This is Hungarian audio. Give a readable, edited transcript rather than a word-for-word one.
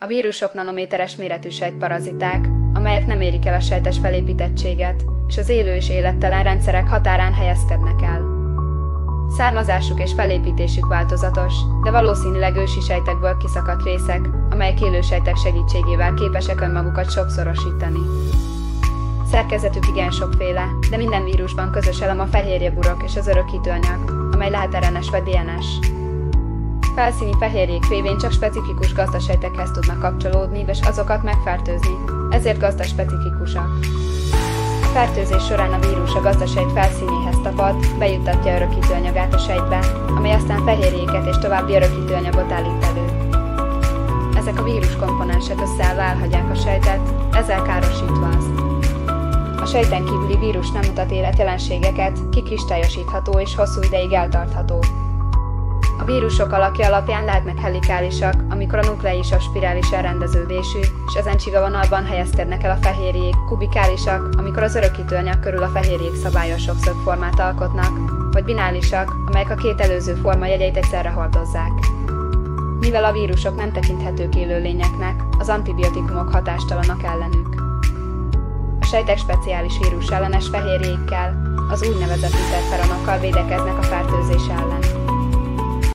A vírusok nanométeres méretű sejtparaziták, amelyek nem érik el a sejtes felépítettséget, és az élő és élettelen rendszerek határán helyezkednek el. Származásuk és felépítésük változatos, de valószínűleg ősi sejtekből kiszakadt részek, amelyek élősejtek segítségével képesek önmagukat sokszorosítani. Szerkezetük igen sokféle, de minden vírusban közös elem a fehérjeburok és az örökítőanyag, amely lehet RNS vagy DNS. Felszíni fehérjék révén csak specifikus gazdasejtekhez tudnak kapcsolódni és azokat megfertőzni, ezért gazdaspecifikusak. A fertőzés során a vírus a gazdasejt felszínéhez tapad, bejuttatja örökítőanyagát a sejtbe, amely aztán fehérjéket és további örökítőanyagot állít elő. Ezek a víruskomponensek összeállva elhagyják a sejtet, ezzel károsítva azt. A sejten kívüli vírus nem mutat életjelenségeket, kikristályosítható és hosszú ideig eltartható. A vírusok alakja alapján lehetnek helikálisak, amikor a nukleisok spirális elrendeződésű, és ezen csivavonalban helyezkednek el a fehérjék, kubikálisak, amikor az örökítőanyag körül a fehérjék szabályos formát alkotnak, vagy binálisak, amelyek a két előző forma jegyeit egyszerre hordozzák. Mivel a vírusok nem tekinthetők élőlényeknek, az antibiotikumok hatástalanok ellenük. A sejtek speciális vírusellenes fehérjékkel, az úgynevezett interferonokkal védekeznek a fertőzés ellen.